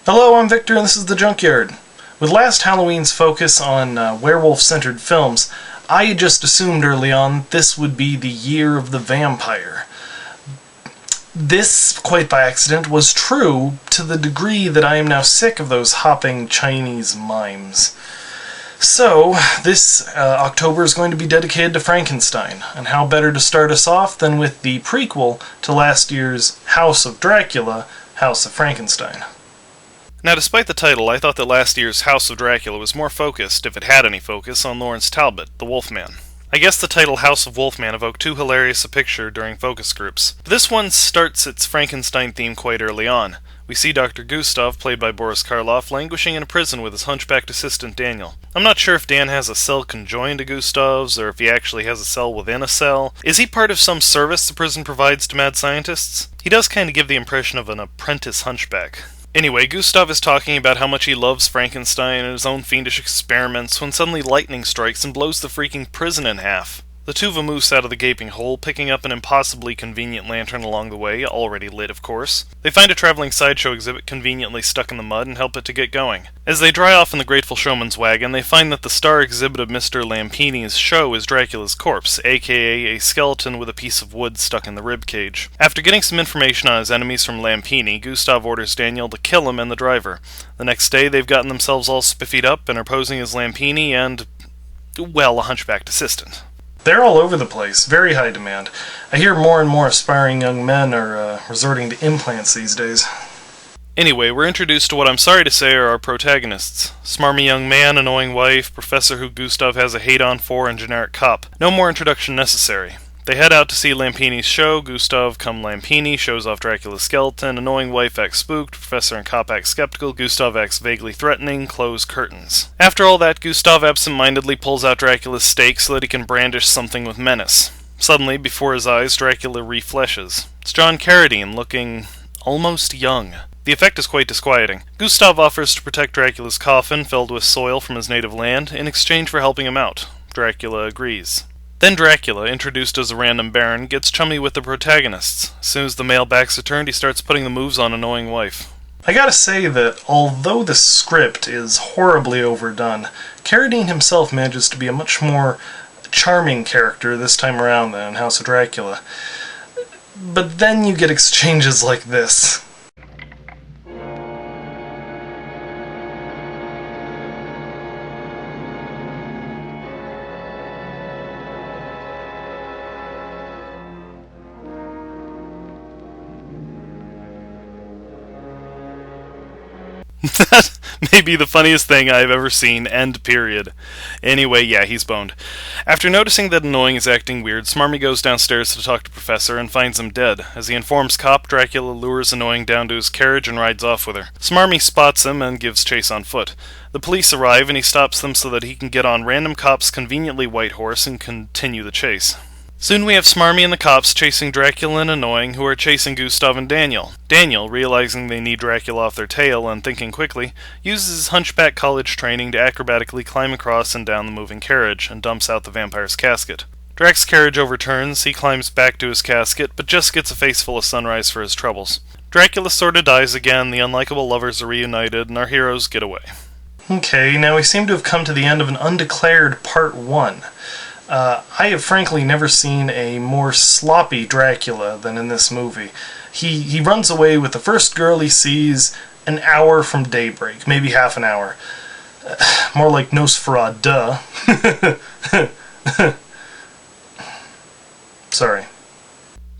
Hello, I'm Victor, and this is The Junkyard. With last Halloween's focus on werewolf-centered films, I had just assumed early on this would be the year of the vampire. This, quite by accident, was true to the degree that I am now sick of those hopping Chinese mimes. So, this October is going to be dedicated to Frankenstein, and how better to start us off than with the prequel to last year's House of Dracula, House of Frankenstein. Now, despite the title, I thought that last year's House of Dracula was more focused, if it had any focus, on Lawrence Talbot, the Wolfman. I guess the title House of Wolfman evoked too hilarious a picture during focus groups. But this one starts its Frankenstein theme quite early on. We see Dr. Gustav, played by Boris Karloff, languishing in a prison with his hunchbacked assistant Daniel. I'm not sure if Dan has a cell conjoined to Gustav's, or if he actually has a cell within a cell. Is he part of some service the prison provides to mad scientists? He does kind of give the impression of an apprentice hunchback. Anyway, Gustav is talking about how much he loves Frankenstein and his own fiendish experiments when suddenly lightning strikes and blows the freaking prison in half. The two vamoose out of the gaping hole, picking up an impossibly convenient lantern along the way, already lit of course. They find a traveling sideshow exhibit conveniently stuck in the mud and help it to get going. As they dry off in the Grateful Showman's wagon, they find that the star exhibit of Mr. Lampini's show is Dracula's corpse, aka a skeleton with a piece of wood stuck in the ribcage. After getting some information on his enemies from Lampini, Gustav orders Daniel to kill him and the driver. The next day, they've gotten themselves all spiffied up and are posing as Lampini and, well, a hunchbacked assistant. They're all over the place, very high demand. I hear more and more aspiring young men are resorting to implants these days. Anyway, we're introduced to what I'm sorry to say are our protagonists. Smarmy young man, annoying wife, professor who Gustav has a hate-on for, and generic cop. No more introduction necessary. They head out to see Lampini's show. Gustav, come Lampini, shows off Dracula's skeleton. Annoying wife acts spooked. Professor and cop act skeptical. Gustav acts vaguely threatening. Close curtains. After all that, Gustav absent-mindedly pulls out Dracula's stake so that he can brandish something with menace. Suddenly, before his eyes, Dracula refleshes. It's John Carradine, looking almost young. The effect is quite disquieting. Gustav offers to protect Dracula's coffin, filled with soil from his native land, in exchange for helping him out. Dracula agrees. Then Dracula, introduced as a random baron, gets chummy with the protagonists. As soon as the male backs are turned, he starts putting the moves on annoying wife. I gotta say that although the script is horribly overdone, Carradine himself manages to be a much more charming character this time around than in House of Dracula. But then you get exchanges like this. That may be the funniest thing I've ever seen, end period. Anyway, yeah, he's boned. After noticing that Annoying is acting weird, Smarmy goes downstairs to talk to Professor and finds him dead. As he informs Cop, Dracula lures Annoying down to his carriage and rides off with her. Smarmy spots him and gives chase on foot. The police arrive and he stops them so that he can get on Random Cop's conveniently white horse and continue the chase. Soon we have Smarmy and the cops chasing Dracula and Annoying, who are chasing Gustav and Daniel. Daniel, realizing they need Dracula off their tail and thinking quickly, uses his hunchback college training to acrobatically climb across and down the moving carriage, and dumps out the vampire's casket. Drac's carriage overturns, he climbs back to his casket, but just gets a face full of sunrise for his troubles. Dracula sorta dies again, the unlikable lovers are reunited, and our heroes get away. Okay, now we seem to have come to the end of an undeclared Part 1. I have frankly never seen a more sloppy Dracula than in this movie. He runs away with the first girl he sees an hour from daybreak, maybe half an hour. More like Nosferatu, duh. Sorry.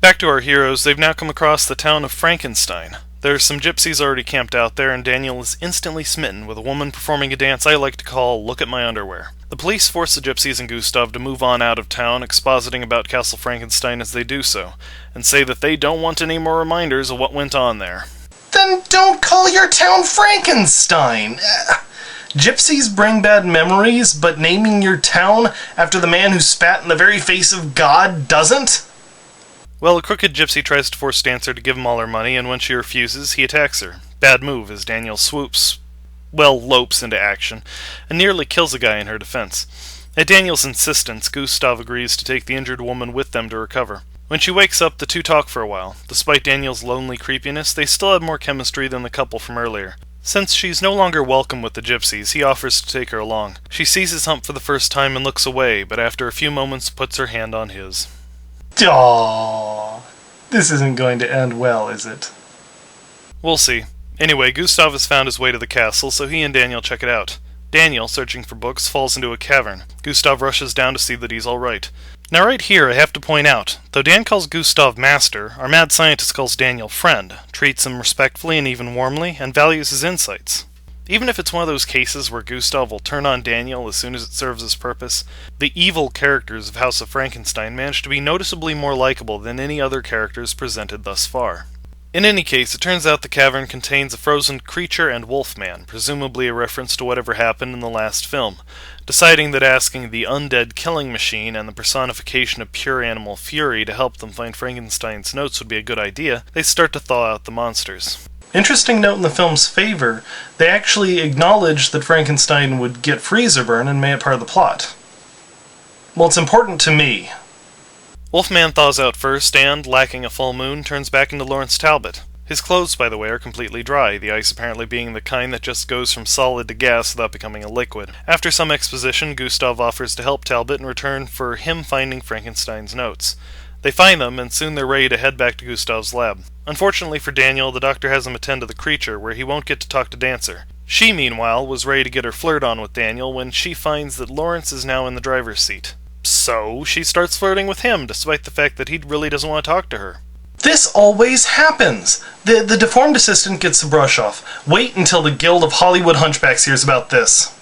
Back to our heroes, they've now come across the town of Frankenstein. There's some gypsies already camped out there, and Daniel is instantly smitten with a woman performing a dance I like to call Look at My Underwear. The police force the gypsies and Gustav to move on out of town, expositing about Castle Frankenstein as they do so, and say that they don't want any more reminders of what went on there. Then don't call your town Frankenstein! Gypsies bring bad memories, but naming your town after the man who spat in the very face of God doesn't? Well, a crooked gypsy tries to force Dancer to give him all her money, and when she refuses, he attacks her. Bad move, as Daniel lopes into action, and nearly kills a guy in her defense. At Daniel's insistence, Gustav agrees to take the injured woman with them to recover. When she wakes up, the two talk for a while. Despite Daniel's lonely creepiness, they still have more chemistry than the couple from earlier. Since she's no longer welcome with the gypsies, he offers to take her along. She sees his hump for the first time and looks away, but after a few moments puts her hand on his. Aww. This isn't going to end well, is it? We'll see. Anyway, Gustav has found his way to the castle, so he and Daniel check it out. Daniel, searching for books, falls into a cavern. Gustav rushes down to see that he's alright. Now right here, I have to point out, though Dan calls Gustav master, our mad scientist calls Daniel friend, treats him respectfully and even warmly, and values his insights. Even if it's one of those cases where Gustav will turn on Daniel as soon as it serves his purpose, the evil characters of House of Frankenstein manage to be noticeably more likable than any other characters presented thus far. In any case, it turns out the cavern contains a frozen creature and wolfman, presumably a reference to whatever happened in the last film. Deciding that asking the undead killing machine and the personification of pure animal fury to help them find Frankenstein's notes would be a good idea, they start to thaw out the monsters. Interesting note in the film's favor, they actually acknowledged that Frankenstein would get freezer burn and made it part of the plot. Well, it's important to me. Wolfman thaws out first and, lacking a full moon, turns back into Lawrence Talbot. His clothes, by the way, are completely dry, the ice apparently being the kind that just goes from solid to gas without becoming a liquid. After some exposition, Gustav offers to help Talbot in return for him finding Frankenstein's notes. They find them, and soon they're ready to head back to Gustav's lab. Unfortunately for Daniel, the doctor has him attend to the creature, where he won't get to talk to Dancer. She, meanwhile, was ready to get her flirt on with Daniel when she finds that Lawrence is now in the driver's seat. So, she starts flirting with him, despite the fact that he really doesn't want to talk to her. This always happens! The deformed assistant gets the brush off. Wait until the Guild of Hollywood Hunchbacks hears about this.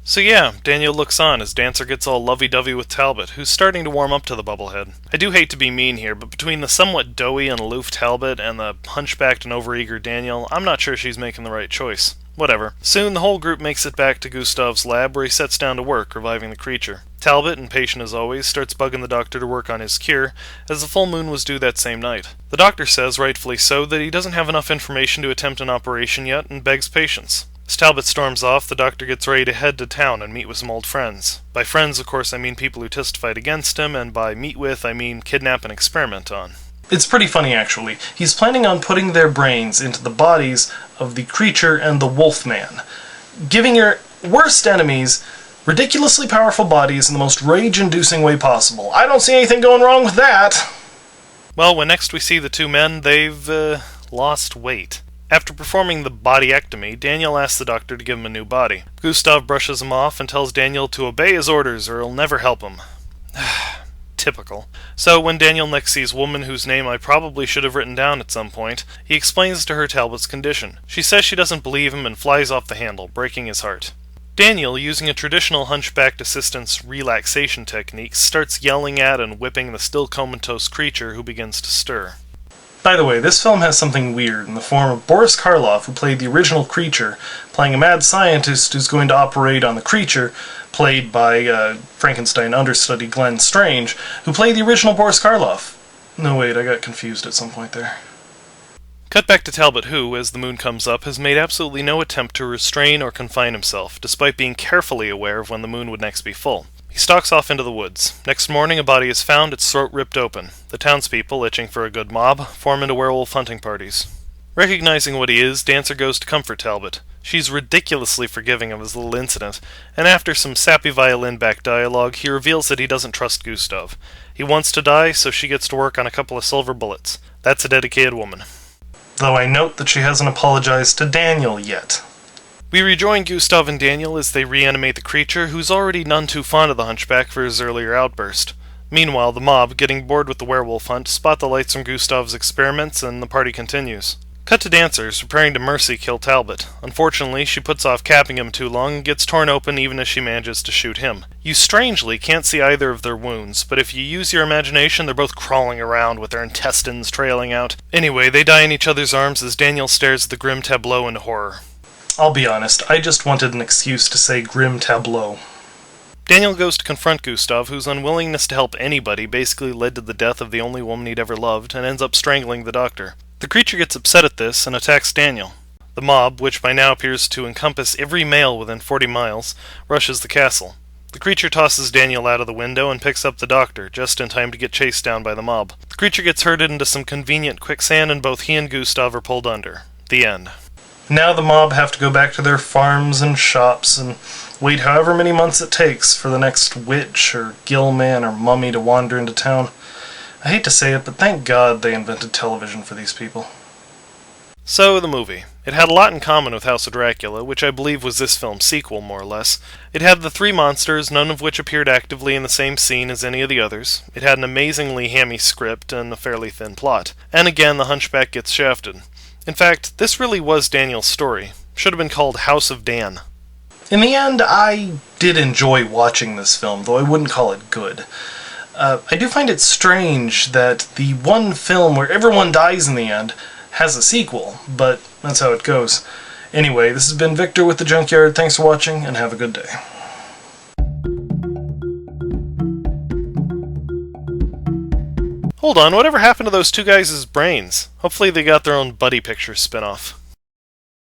So yeah, Daniel looks on as Dancer gets all lovey-dovey with Talbot, who's starting to warm up to the bubblehead. I do hate to be mean here, but between the somewhat doughy and aloof Talbot and the hunchbacked and overeager Daniel, I'm not sure she's making the right choice. Whatever. Soon the whole group makes it back to Gustav's lab, where he sets down to work, reviving the creature. Talbot, impatient as always, starts bugging the doctor to work on his cure, as the full moon was due that same night. The doctor says, rightfully so, that he doesn't have enough information to attempt an operation yet, and begs patience. As Talbot storms off, the doctor gets ready to head to town and meet with some old friends. By friends, of course, I mean people who testified against him, and by meet with, I mean kidnap and experiment on. It's pretty funny, actually. He's planning on putting their brains into the bodies of the creature and the wolfman, giving your worst enemies ridiculously powerful bodies in the most rage-inducing way possible. I don't see anything going wrong with that. Well, when next we see the two men, they've, lost weight. After performing the bodyectomy, Daniel asks the doctor to give him a new body. Gustav brushes him off and tells Daniel to obey his orders or he'll never help him. Typical. So when Daniel next sees a woman whose name I probably should have written down at some point, he explains to her Talbot's condition. She says she doesn't believe him and flies off the handle, breaking his heart. Daniel, using a traditional hunchbacked assistant's relaxation technique, starts yelling at and whipping the still comatose creature who begins to stir. By the way, this film has something weird in the form of Boris Karloff, who played the original creature, playing a mad scientist who's going to operate on the creature, played by Frankenstein understudy Glenn Strange, who played the original Boris Karloff. No, wait, I got confused at some point there. Cut back to Talbot who, as the moon comes up, has made absolutely no attempt to restrain or confine himself, despite being carefully aware of when the moon would next be full. He stalks off into the woods. Next morning, a body is found, its throat ripped open. The townspeople, itching for a good mob, form into werewolf hunting parties. Recognizing what he is, Dancer goes to comfort Talbot. She's ridiculously forgiving of his little incident, and after some sappy violin-backed dialogue, he reveals that he doesn't trust Gustav. He wants to die, so she gets to work on a couple of silver bullets. That's a dedicated woman. Though I note that she hasn't apologized to Daniel yet. We rejoin Gustav and Daniel as they reanimate the creature, who's already none too fond of the hunchback for his earlier outburst. Meanwhile, the mob, getting bored with the werewolf hunt, spot the lights from Gustav's experiments, and the party continues. Cut to Dancers, preparing to mercy kill Talbot. Unfortunately, she puts off capping him too long and gets torn open even as she manages to shoot him. You strangely can't see either of their wounds, but if you use your imagination, they're both crawling around with their intestines trailing out. Anyway, they die in each other's arms as Daniel stares at the grim tableau in horror. I'll be honest, I just wanted an excuse to say grim tableau. Daniel goes to confront Gustav, whose unwillingness to help anybody basically led to the death of the only woman he'd ever loved, and ends up strangling the doctor. The creature gets upset at this and attacks Daniel. The mob, which by now appears to encompass every male within 40 miles, rushes the castle. The creature tosses Daniel out of the window and picks up the doctor, just in time to get chased down by the mob. The creature gets herded into some convenient quicksand and both he and Gustav are pulled under. The end. Now the mob have to go back to their farms and shops and wait however many months it takes for the next witch or gill man or mummy to wander into town. I hate to say it, but thank God they invented television for these people. So, the movie. It had a lot in common with House of Dracula, which I believe was this film's sequel, more or less. It had the three monsters, none of which appeared actively in the same scene as any of the others. It had an amazingly hammy script and a fairly thin plot. And again, the hunchback gets shafted. In fact, this really was Daniel's story. Should have been called House of Dan. In the end, I did enjoy watching this film, though I wouldn't call it good. I do find it strange that the one film where everyone dies in the end has a sequel, but that's how it goes. Anyway, this has been Victor with The Junkyard. Thanks for watching, and have a good day. Hold on, whatever happened to those two guys' brains? Hopefully they got their own Buddy Pictures spinoff.